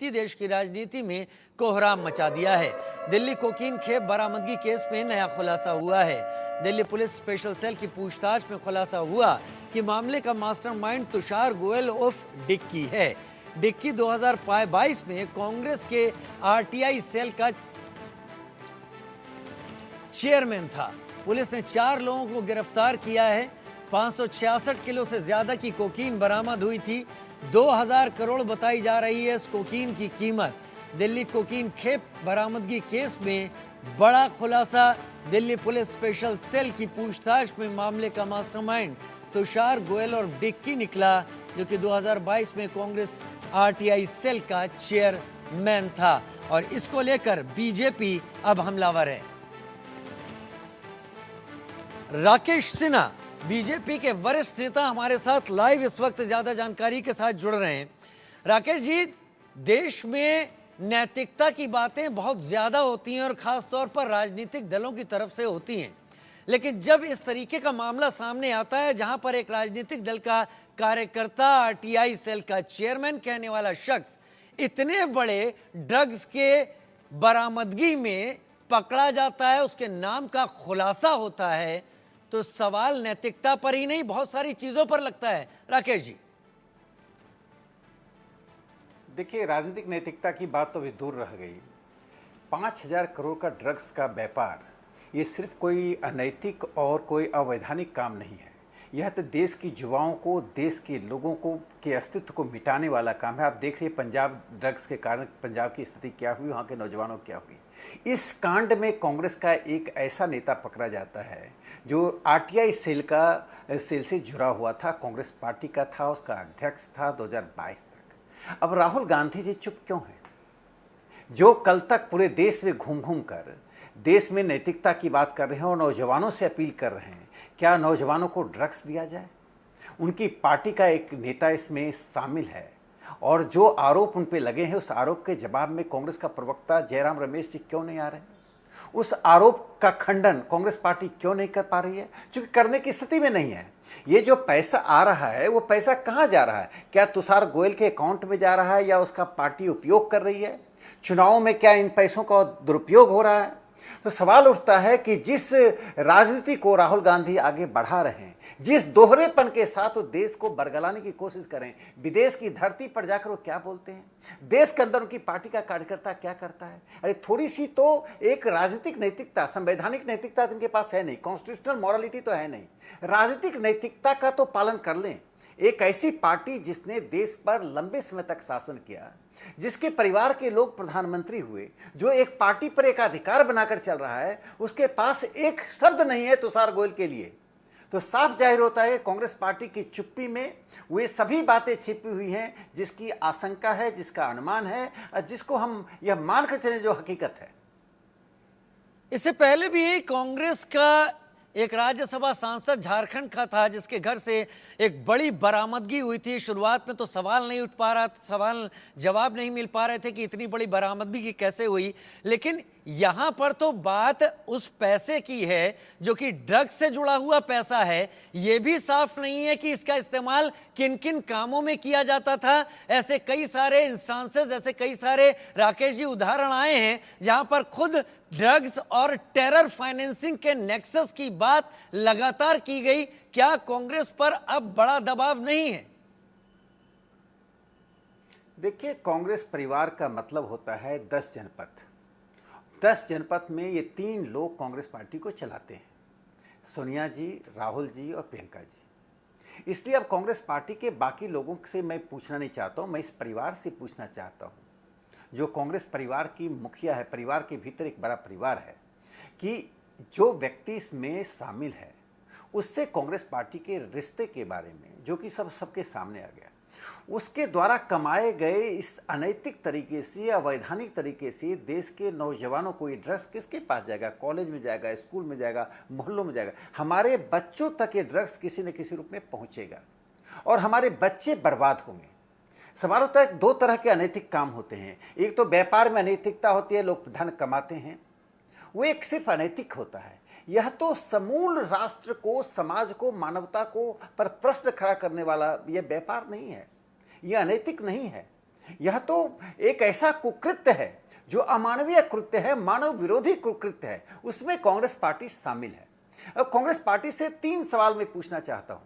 राजनीति देश की राजनीति में कोहराम मचा दिया है। दिल्ली कोकीन खेप बरामदगी केस में नया खुलासा हुआ है। दिल्ली पुलिस स्पेशल सेल की पूछताछ में खुलासा हुआ कि मामले का मास्टरमाइंड तुषार गोयल उर्फ डिक्की है। डिक्की 2022 में कांग्रेस के आरटीआई सेल का चेयरमैन था। पुलिस ने 4 लोगों को गिरफ्तार किया है। 566 किलो से ज्यादा की कोकीन बरामद हुई थी। 2000 करोड़ बताई जा रही है इस कोकीन की कीमत। दिल्ली कोकीन खेप बरामदगी केस में बड़ा खुलासा। दिल्ली पुलिस स्पेशल सेल की पूछताछ में मामले का मास्टरमाइंड तुषार गोयल और डिक्की निकला, जो कि 2022 में कांग्रेस आरटीआई सेल का चेयरमैन था। और इसको लेकर बीजेपी अब हमलावर है। राकेश सिन्हा, बीजेपी के वरिष्ठ नेता, हमारे साथ लाइव इस वक्त ज्यादा जानकारी के साथ जुड़ रहे हैं। राकेश जी, देश में नैतिकता की बातें बहुत ज्यादा होती हैं और खास तौर पर राजनीतिक दलों की तरफ से होती हैं, लेकिन जब इस तरीके का मामला सामने आता है जहां पर एक राजनीतिक दल का कार्यकर्ता आरटीआई सेल का चेयरमैन कहने वाला शख्स इतने बड़े ड्रग्स के बरामदगी में पकड़ा जाता है, उसके नाम का खुलासा होता है, तो सवाल नैतिकता पर ही नहीं बहुत सारी चीजों पर लगता है। राकेश जी, देखिए, राजनीतिक नैतिकता की बात तो अभी दूर रह गई। 5000 करोड़ का ड्रग्स का व्यापार, ये सिर्फ कोई अनैतिक और कोई अवैधानिक काम नहीं है। यह तो देश की युवाओं को, देश के लोगों को के अस्तित्व को मिटाने वाला काम है। आप देख रहे हैं पंजाब ड्रग्स के कारण पंजाब की स्थिति क्या हुई, वहाँ के नौजवानों क्या हुई। इस कांड में कांग्रेस का एक ऐसा नेता पकड़ा जाता है जो आरटीआई सेल से जुड़ा हुआ था, कांग्रेस पार्टी का था, उसका अध्यक्ष था 2022 तक। अब राहुल गांधी जी चुप क्यों हैं, जो कल तक पूरे देश में घूम घूम कर देश में नैतिकता की बात कर रहे हैं और नौजवानों से अपील कर रहे हैं क्या नौजवानों को ड्रग्स दिया जाए। उनकी पार्टी का एक नेता इसमें शामिल है और जो आरोप उन पे लगे हैं, उस आरोप के जवाब में कांग्रेस का प्रवक्ता जयराम रमेश जी क्यों नहीं आ रहे हैं? उस आरोप का खंडन कांग्रेस पार्टी क्यों नहीं कर पा रही है? क्योंकि करने की स्थिति में नहीं है। ये जो पैसा आ रहा है वो पैसा कहाँ जा रहा है? क्या तुषार गोयल के अकाउंट में जा रहा है या उसका पार्टी उपयोग कर रही है? चुनाव में क्या इन पैसों का दुरुपयोग हो रहा है? तो सवाल उठता है कि जिस राजनीति को राहुल गांधी आगे बढ़ा रहे हैं, जिस दोहरेपन के साथ वो देश को बरगलाने की कोशिश करें, विदेश की धरती पर जाकर वो क्या बोलते हैं, देश के अंदर उनकी पार्टी का कार्यकर्ता क्या करता है। अरे थोड़ी सी तो एक राजनीतिक नैतिकता, संवैधानिक नैतिकता इनके पास है नहीं, कॉन्स्टिट्यूशनल मॉरलिटी तो है नहीं, राजनीतिक नैतिकता का तो पालन कर लें। एक ऐसी पार्टी जिसने देश पर लंबे समय तक शासन किया, जिसके परिवार के लोग प्रधानमंत्री हुए, जो एक पार्टी पर एक अधिकार बनाकर चल रहा है, उसके पास एक शब्द नहीं है तुषार गोयल के लिए। तो साफ जाहिर होता है कांग्रेस पार्टी की चुप्पी में वे सभी बातें छिपी हुई हैं जिसकी आशंका है, जिसका अनुमान है, जिसको हम यह मानकर चलें जो हकीकत है। इससे पहले भी कांग्रेस का एक राज्यसभा सांसद झारखंड का था जिसके घर से एक बड़ी बरामदगी हुई थी। शुरुआत में तो सवाल नहीं उठ पा रहा, सवाल जवाब नहीं मिल पा रहे थे कि इतनी बड़ी बरामदगी कैसे हुई, लेकिन यहां पर तो बात उस पैसे की है जो कि ड्रग्स से जुड़ा हुआ पैसा है। यह भी साफ नहीं है कि इसका इस्तेमाल किन किन कामों में किया जाता था। ऐसे कई सारे इंस्टांसेस, ऐसे कई सारे राकेश जी उदाहरण आए हैं जहां पर खुद ड्रग्स और टेरर फाइनेंसिंग के नेक्सस की बात लगातार की गई। क्या कांग्रेस पर अब बड़ा दबाव नहीं है? देखिए, कांग्रेस परिवार का मतलब होता है 10 जनपद। 10 जनपद में ये 3 लोग कांग्रेस पार्टी को चलाते हैं, सोनिया जी, राहुल जी और प्रियंका जी। इसलिए अब कांग्रेस पार्टी के बाकी लोगों से मैं पूछना नहीं चाहता हूँ, मैं इस परिवार से पूछना चाहता हूँ जो कांग्रेस परिवार की मुखिया है, परिवार के भीतर एक बड़ा परिवार है, कि जो व्यक्ति इसमें शामिल है उससे कांग्रेस पार्टी के रिश्ते के बारे में जो कि सबके सामने आ गया, उसके द्वारा कमाए गए इस अनैतिक तरीके से, अवैधानिक तरीके से देश के नौजवानों को ये ड्रग्स किसके पास जाएगा? कॉलेज में जाएगा, स्कूल में जाएगा, मोहल्लों में जाएगा, हमारे बच्चों तक ये ड्रग्स किसी न किसी रूप में पहुंचेगा और हमारे बच्चे बर्बाद होंगे। सवाल होता है 2 तरह के अनैतिक काम होते हैं। एक तो व्यापार में अनैतिकता होती है, लोग धन कमाते हैं, वो एक सिर्फ अनैतिक होता है। यह तो समूल राष्ट्र को, समाज को, मानवता को पर प्रश्न खड़ा करने वाला यह व्यापार नहीं है, यह अनैतिक नहीं है। यह तो एक ऐसा कुकृत्य है जो अमानवीय कृत्य है, मानव विरोधी कुकृत्य है, उसमें कांग्रेस पार्टी शामिल है। अब कांग्रेस पार्टी से 3 सवाल मैं पूछना चाहता हूं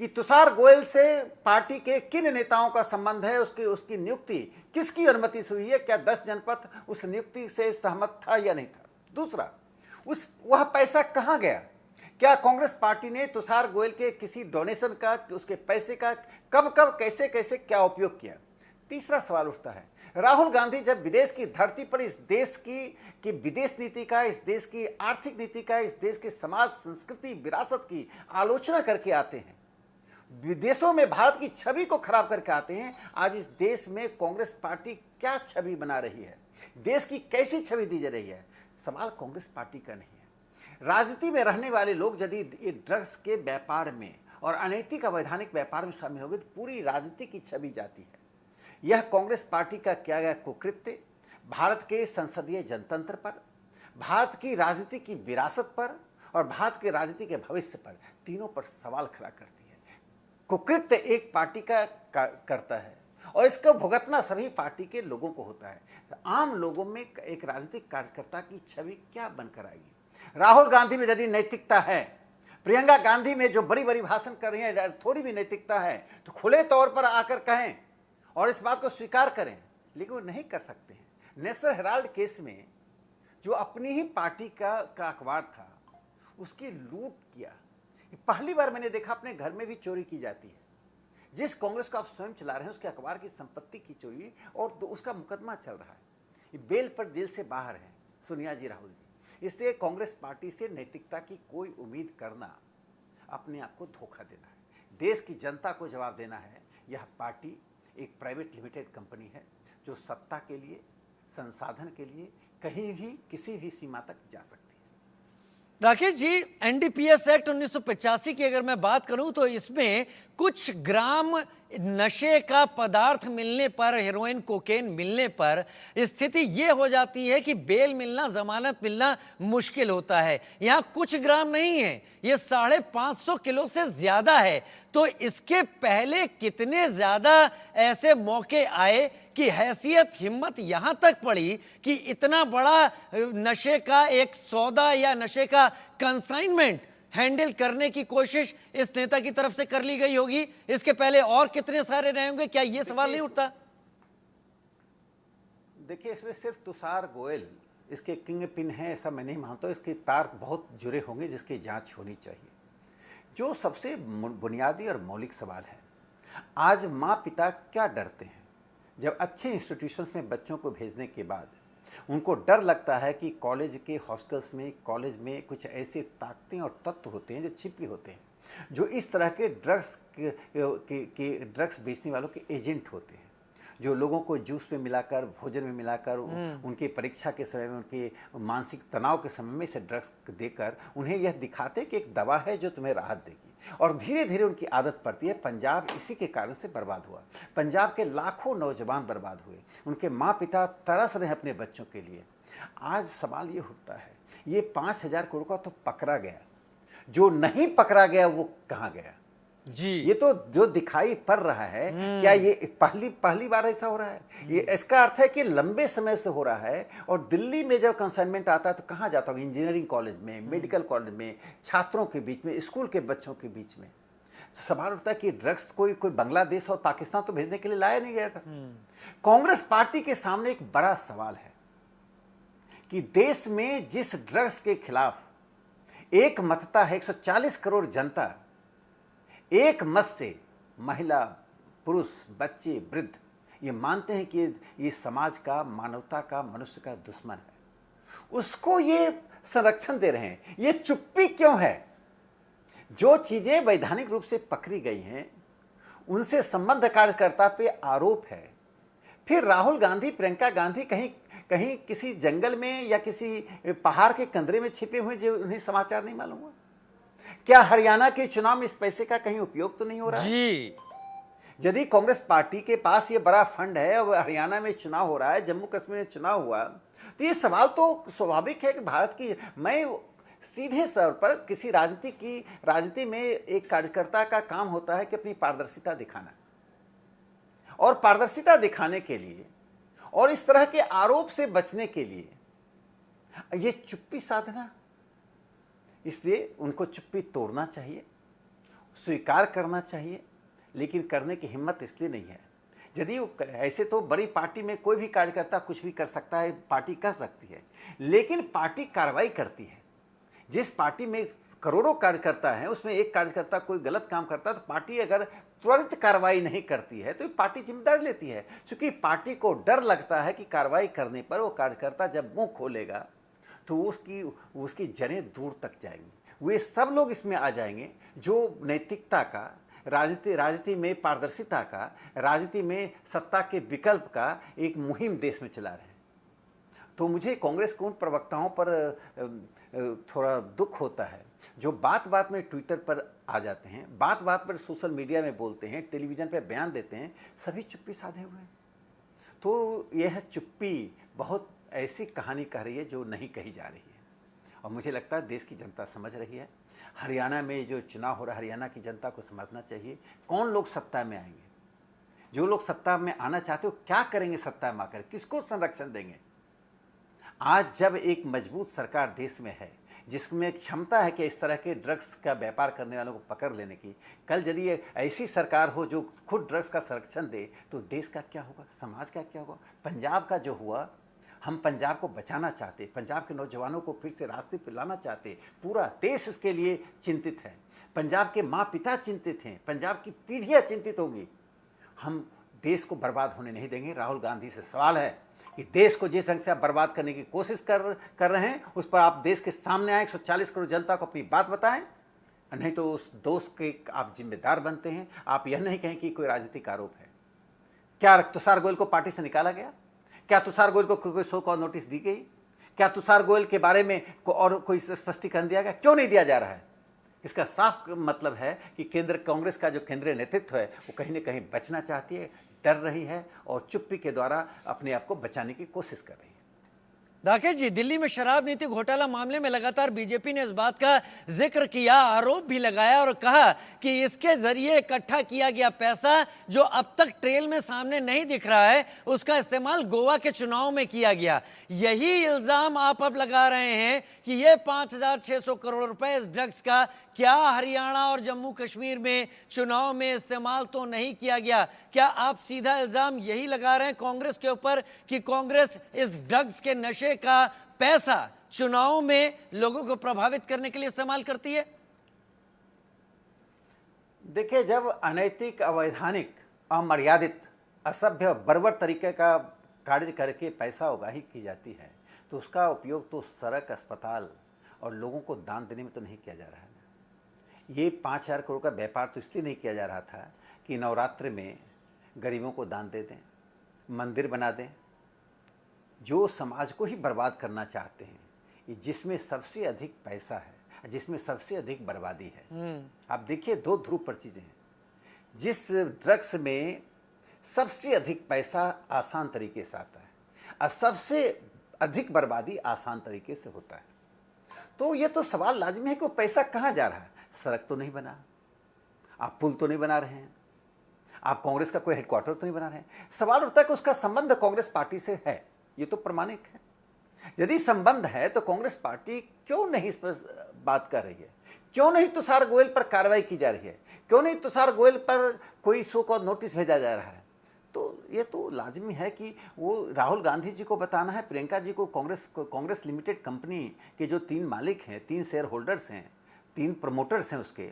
कि तुषार गोयल से पार्टी के किन नेताओं का संबंध है, उसकी नियुक्ति किसकी अनुमति से हुई है, क्या 10 जनपद उस नियुक्ति से सहमत था या नहीं था। दूसरा, वह पैसा कहां गया, क्या कांग्रेस पार्टी ने तुषार गोयल के किसी डोनेशन का, उसके पैसे का कब कब कैसे कैसे क्या उपयोग किया। तीसरा सवाल उठता है, राहुल गांधी जब विदेश की धरती पर इस देश की विदेश नीति का, इस देश की आर्थिक नीति का, इस देश के समाज संस्कृति विरासत की आलोचना करके आते हैं, विदेशों में भारत की छवि को खराब करके आते हैं, आज इस देश में कांग्रेस पार्टी क्या छवि बना रही है, देश की कैसी छवि दी जा रही है। सवाल कांग्रेस पार्टी का नहीं है। राजनीति में रहने वाले लोग यदि ये ड्रग्स के व्यापार में और अनैतिक अवैधानिक व्यापार में शामिल हो गए तो पूरी राजनीति की छवि जाती है। यह कांग्रेस पार्टी का किया गया कुकृत्य भारत के संसदीय जनतंत्र पर, भारत की राजनीति की विरासत पर और भारत के राजनीति के भविष्य पर, तीनों पर सवाल खड़ा करती है। कुकृत्य एक पार्टी का करता है और इसका भुगतना सभी पार्टी के लोगों को होता है। तो आम लोगों में एक राजनीतिक कार्यकर्ता की छवि क्या बनकर आएगी। राहुल गांधी में यदि नैतिकता है, प्रियंका गांधी में जो बड़ी बड़ी भाषण कर रही है थोड़ी भी नैतिकता है, तो खुले तौर पर आकर कहें और इस बात को स्वीकार करें, लेकिन वो नहीं कर सकते हैं। नेशनल हेराल्ड केस में जो अपनी ही पार्टी का अखबार था उसकी लूट किया, पहली बार मैंने देखा। अपने घर में भी चोरी की जाती है। जिस कांग्रेस को आप स्वयं चला रहे हैं उसके अखबार की संपत्ति की चोरी और उसका मुकदमा चल रहा है, बेल पर जेल से बाहर है सोनिया जी, राहुल जी। इसलिए कांग्रेस पार्टी से नैतिकता की कोई उम्मीद करना अपने आप को धोखा देना है। देश की जनता को जवाब देना है। यह पार्टी एक प्राइवेट लिमिटेड कंपनी है जो सत्ता के लिए, संसाधन के लिए कहीं भी किसी भी सीमा तक जा सकती है। राकेश जी, एनडीपीएस एक्ट 1985 की अगर मैं बात करूं तो इसमें कुछ ग्राम नशे का पदार्थ मिलने पर, हेरोइन कोकेन मिलने पर स्थिति यह हो जाती है कि बेल मिलना, जमानत मिलना मुश्किल होता है। यहां कुछ ग्राम नहीं है, यह 550 किलो से ज्यादा है। तो इसके पहले कितने ज्यादा ऐसे मौके आए कि हैसियत, हिम्मत यहां तक पड़ी कि इतना बड़ा नशे का एक सौदा या नशे का कंसाइनमेंट हैंडल करने की कोशिश इस नेता की तरफ से कर ली गई होगी। इसके पहले और कितने सारे रहे होंगे, क्या यह सवाल नहीं उठता? देखिए, इसमें सिर्फ तुषार गोयल इसके किंग पिन है ऐसा मैं नहीं मानता। इसके तार बहुत जुड़े होंगे जिसकी जांच होनी चाहिए। जो सबसे बुनियादी और मौलिक सवाल है, आज माँ पिता क्या डरते हैं जब अच्छे इंस्टीट्यूशंस में बच्चों को भेजने के बाद उनको डर लगता है कि कॉलेज के हॉस्टल्स में, कॉलेज में कुछ ऐसे ताकतें और तत्व होते हैं जो छिपे होते हैं, जो इस तरह के ड्रग्स बेचने वालों के एजेंट होते हैं, जो लोगों को जूस में मिलाकर, भोजन में मिलाकर, उनकी परीक्षा के समय में, उनके मानसिक तनाव के समय में इसे ड्रग्स देकर उन्हें यह दिखाते हैं कि एक दवा है जो तुम्हें राहत देगी, और धीरे धीरे उनकी आदत पड़ती है। पंजाब इसी के कारण से बर्बाद हुआ। पंजाब के लाखों नौजवान बर्बाद हुए, उनके माँ पिता तरस रहे हैं अपने बच्चों के लिए। आज सवाल ये उठता है, ये 5,000 करोड़ का तो पकड़ा गया, जो नहीं पकड़ा गया वो कहाँ गया जी? ये तो जो दिखाई पड़ रहा है, क्या ये पहली बार ऐसा हो रहा है? ये इसका अर्थ है कि लंबे समय से हो रहा है। और दिल्ली में जब कंसाइनमेंट आता है तो कहाँ जाता होगा? इंजीनियरिंग कॉलेज में, मेडिकल कॉलेज में, छात्रों के बीच में, स्कूल के बच्चों के बीच में। तो सवाल उठता है कि ड्रग्स कोई बांग्लादेश और पाकिस्तान तो भेजने के लिए लाया नहीं गया था। कांग्रेस पार्टी के सामने एक बड़ा सवाल है कि देश में जिस ड्रग्स के खिलाफ एक मतता है, 140 करोड़ जनता एक मत से, महिला, पुरुष, बच्चे, वृद्ध, ये मानते हैं कि ये समाज का, मानवता का, मनुष्य का दुश्मन है, उसको ये संरक्षण दे रहे हैं। ये चुप्पी क्यों है? जो चीजें वैधानिक रूप से पकड़ी गई हैं उनसे संबंध कार्यकर्ता पे आरोप है। फिर राहुल गांधी, प्रियंका गांधी कहीं किसी जंगल में या किसी पहाड़ के कंदरे में छिपे हुए जो उन्हें समाचार नहीं मालूम हुआ? क्या हरियाणा के चुनाव में इस पैसे का कहीं उपयोग तो नहीं हो रहा है? जी, यदि कांग्रेस पार्टी के पास ये बड़ा फंड है और हरियाणा में चुनाव हो रहा है, जम्मू कश्मीर में चुनाव हुआ, तो ये सवाल तो स्वाभाविक है कि भारत की, मैं सीधे तौर पर किसी राजनीति में एक कार्यकर्ता का काम होता है कि अपनी पारदर्शिता दिखाना और पारदर्शिता दिखाने के लिए और इस तरह के आरोप से बचने के लिए ये चुप्पी साधना, इसलिए उनको चुप्पी तोड़ना चाहिए, स्वीकार करना चाहिए, लेकिन करने की हिम्मत इसलिए नहीं है। यदि ऐसे तो बड़ी पार्टी में कोई भी कार्यकर्ता कुछ भी कर सकता है, पार्टी कह सकती है, लेकिन पार्टी कार्रवाई करती है। जिस पार्टी में करोड़ों कार्यकर्ता हैं, उसमें एक कार्यकर्ता कोई गलत काम करता है तो पार्टी अगर तुरंत कार्रवाई नहीं करती है तो पार्टी जिम्मेदारी लेती है, क्योंकि पार्टी को डर लगता है कि कार्रवाई करने पर वो कार्यकर्ता जब मुंह खोलेगा तो उसकी जड़ें दूर तक जाएंगी। वे सब लोग इसमें आ जाएंगे जो नैतिकता का, राजनीति में पारदर्शिता का, राजनीति में सत्ता के विकल्प का एक मुहिम देश में चला रहे हैं। तो मुझे कांग्रेस के उन प्रवक्ताओं पर थोड़ा दुख होता है जो बात बात में ट्विटर पर आ जाते हैं, बात बात पर सोशल मीडिया में बोलते हैं, टेलीविज़न पर बयान देते हैं, सभी चुप्पी साधे हुए हैं। तो यह चुप्पी बहुत ऐसी कहानी कह रही है जो नहीं कही जा रही है, और मुझे लगता है देश की जनता समझ रही है। हरियाणा में जो चुनाव हो रहा है, हरियाणा की जनता को समझना चाहिए कौन लोग सत्ता में आएंगे। जो लोग सत्ता में आना चाहते हो क्या करेंगे, सत्ता में आकर किसको संरक्षण देंगे। आज जब एक मजबूत सरकार देश में है जिसमें क्षमता है कि इस तरह के ड्रग्स का व्यापार करने वालों को पकड़ लेने की, कल यदि ऐसी सरकार हो जो खुद ड्रग्स का संरक्षण दे तो देश का क्या होगा, समाज का क्या होगा। पंजाब का जो हुआ, हम पंजाब को बचाना चाहते, पंजाब के नौजवानों को फिर से रास्ते पर लाना चाहते, पूरा देश इसके लिए चिंतित है। पंजाब के माँ पिता चिंतित हैं, पंजाब की पीढ़ियाँ चिंतित होंगी। हम देश को बर्बाद होने नहीं देंगे। राहुल गांधी से सवाल है कि देश को जिस ढंग से आप बर्बाद करने की कोशिश कर रहे हैं उस पर आप देश के सामने आए, 140 करोड़ जनता को अपनी बात बताएं, नहीं तो उस दोष के आप जिम्मेदार बनते हैं। आप यह नहीं कहें कि कोई राजनीतिक आरोप है। क्या तुषार गोयल को पार्टी से निकाला गया? क्या तुषार गोयल को कोई सो कॉल नोटिस दी गई? क्या तुषार गोयल के बारे में और कोई स्पष्टीकरण दिया गया? क्यों नहीं दिया जा रहा है? इसका साफ मतलब है कि केंद्र कांग्रेस का जो केंद्रीय नेतृत्व है वो कहीं न कहीं बचना चाहती है, डर रही है और चुप्पी के द्वारा अपने आप को बचाने की कोशिश कर रही है। राकेश जी, दिल्ली में शराब नीति घोटाला मामले में लगातार बीजेपी ने इस बात का जिक्र किया, आरोप भी लगाया और कहा कि इसके जरिए इकट्ठा किया गया पैसा जो अब तक ट्रेल में सामने नहीं दिख रहा है उसका इस्तेमाल गोवा के चुनाव में किया गया। यही इल्जाम आप अब लगा रहे हैं कि ये 5,600 करोड़ रुपए इस ड्रग्स का क्या हरियाणा और जम्मू कश्मीर में चुनाव में इस्तेमाल तो नहीं किया गया। क्या आप सीधा इल्जाम यही लगा रहे हैं कांग्रेस के ऊपर कि कांग्रेस इस ड्रग्स के नशे का पैसा चुनाव में लोगों को प्रभावित करने के लिए इस्तेमाल करती है? देखिए, जब अनैतिक, अवैधानिक, अमर्यादित, असभ्य, बर्बर तरीके का कार्य करके पैसा उगाही की जाती है तो उसका उपयोग तो सड़क, अस्पताल और लोगों को दान देने में तो नहीं किया जा रहा है। ये 5,000 करोड़ का व्यापार तो इसलिए नहीं किया जा रहा था कि नवरात्र में गरीबों को दान दे दें, मंदिर बना दें। जो समाज को ही बर्बाद करना चाहते हैं, जिसमें सबसे अधिक पैसा है, जिसमें सबसे अधिक बर्बादी है। आप देखिए, दो ध्रुव पर चीज़ें हैं। जिस ड्रग्स में सबसे अधिक पैसा आसान तरीके से आता है और सबसे अधिक बर्बादी आसान तरीके से होता है, तो ये तो सवाल लाजमी है कि वो पैसा कहाँ जा रहा है। सड़क तो नहीं बना, आप पुल तो नहीं बना रहे हैं, आप कांग्रेस का कोई हेडक्वार्टर तो नहीं बना रहे हैं। सवाल उठता है कि उसका संबंध कांग्रेस पार्टी से है, ये तो प्रमाणित है। यदि संबंध है तो कांग्रेस पार्टी क्यों नहीं इस पर बात कर रही है? क्यों नहीं तुषार गोयल पर कार्रवाई की जा रही है? क्यों नहीं तुषार गोयल पर कोई सो कॉल नोटिस भेजा जा रहा है? तो ये तो लाजमी है कि वो राहुल गांधी जी को बताना है, प्रियंका जी को, कांग्रेस लिमिटेड कंपनी के जो 3 मालिक हैं, 3 शेयर होल्डर्स हैं, 3 प्रमोटर्स हैं उसके,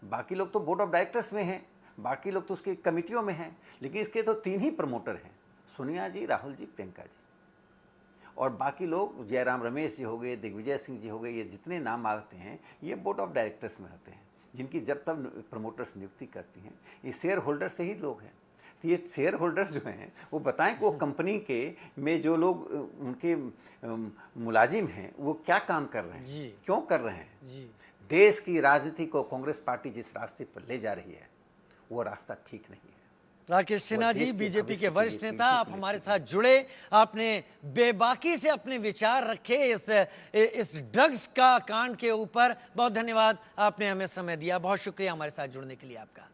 बाकी लोग तो बोर्ड ऑफ डायरेक्टर्स में हैं, बाकी लोग तो उसकी कमेटियों में हैं, लेकिन इसके तो 3 ही प्रमोटर हैं, सोनिया जी, राहुल जी, प्रियंका जी। और बाकी लोग जयराम रमेश जी हो गए, दिग्विजय सिंह जी हो गए, ये जितने नाम आते हैं ये बोर्ड ऑफ डायरेक्टर्स में होते हैं, जिनकी जब तक प्रमोटर्स नियुक्ति करती हैं। ये शेयर होल्डर से ही लोग हैं। तो ये शेयर होल्डर्स जो हैं वो बताएं कि वो कंपनी के में जो लोग उनके मुलाजिम हैं वो क्या काम कर रहे हैं, क्यों कर रहे हैं। जी। देश की राजनीति को कांग्रेस पार्टी जिस रास्ते पर ले जा रही है वो रास्ता ठीक नहीं है। राकेश सिन्हा जी, बीजेपी के वरिष्ठ नेता, आप हमारे साथ जुड़े, आपने बेबाकी से अपने विचार रखे इस ड्रग्स का कांड के ऊपर। बहुत धन्यवाद, आपने हमें समय दिया। बहुत शुक्रिया हमारे साथ जुड़ने के लिए आपका।